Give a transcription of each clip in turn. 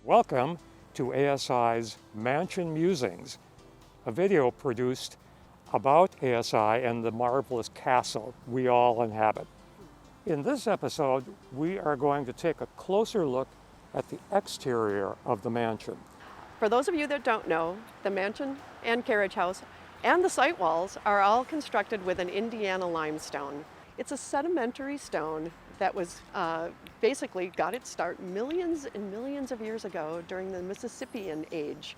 Welcome to ASI's Mansion Musings, a video produced about ASI and the marvelous castle we all inhabit. In this episode, we are going to take a closer look at the exterior of the mansion. For those of you that don't know, the mansion and carriage house and the site walls are all constructed with an Indiana limestone. It's a sedimentary stone that was basically got its start millions and millions of years ago during the Mississippian age.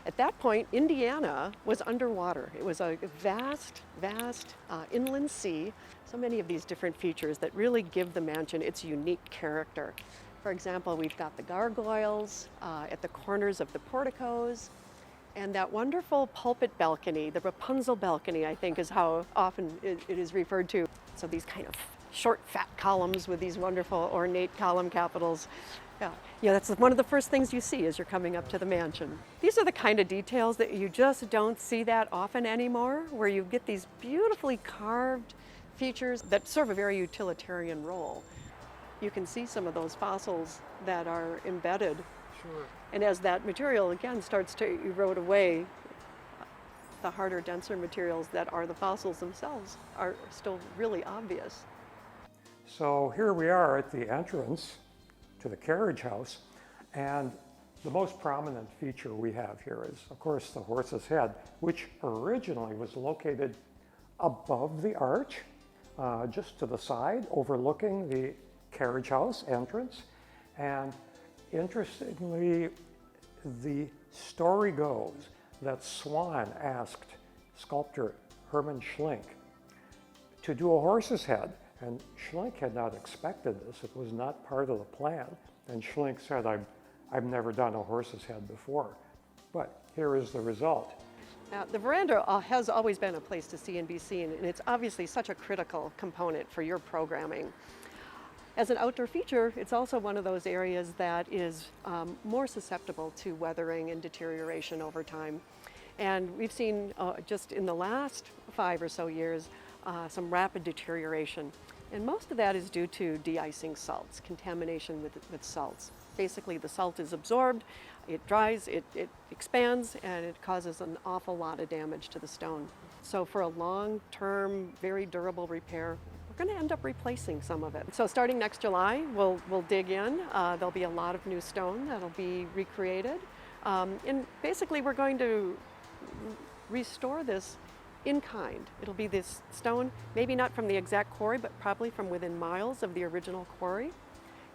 At that point, Indiana was underwater. It was a vast inland sea. So many of these different features that really give the mansion its unique character. For example, we've got the gargoyles at the corners of the porticos, and that wonderful pulpit balcony, the Rapunzel balcony, I think is how often it is referred to. So these kind of short, fat columns with these wonderful ornate column capitals. Yeah, that's one of the first things you see as you're coming up to the mansion. These are the kind of details that you just don't see that often anymore, where you get these beautifully carved features that serve a very utilitarian role. You can see some of those fossils that are embedded. Sure. And as that material, again, starts to erode away, the harder, denser materials that are the fossils themselves are still really obvious. So here we are at the entrance to the carriage house, and the most prominent feature we have here is, of course, the horse's head, which originally was located above the arch, just to the side, overlooking the carriage house entrance. And interestingly, the story goes that Swan asked sculptor Hermann Schlink to do a horse's head, and Schlink had not expected this. It was not part of the plan. And Schlink said, I've never done a horse's head before, but here is the result. Now, the veranda has always been a place to see and be seen, and it's obviously such a critical component for your programming. As an outdoor feature, it's also one of those areas that is more susceptible to weathering and deterioration over time. And we've seen just in the last 5 or so years some rapid deterioration. And most of that is due to de-icing salts, contamination with salts. Basically, the salt is absorbed, it dries, it expands, and it causes an awful lot of damage to the stone. So for a long-term, very durable repair, we're going to end up replacing some of it. So starting next July, we'll dig in. There'll be a lot of new stone that'll be recreated. And basically, we're going to restore this in kind. It'll be this stone, maybe not from the exact quarry, but probably from within miles of the original quarry.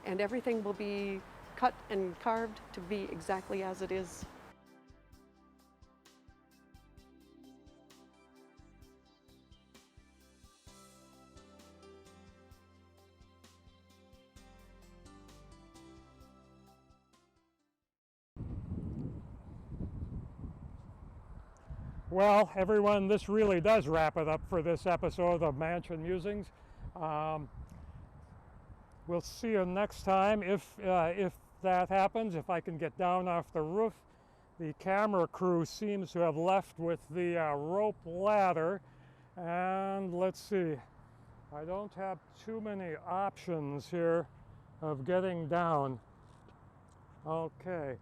And everything will be cut and carved to be exactly as it is. Well, everyone, this really does wrap it up for this episode of Mansion Musings. We'll see you next time if that happens, if I can get down off the roof. The camera crew seems to have left with the rope ladder, and let's see, I don't have too many options here of getting down. Okay,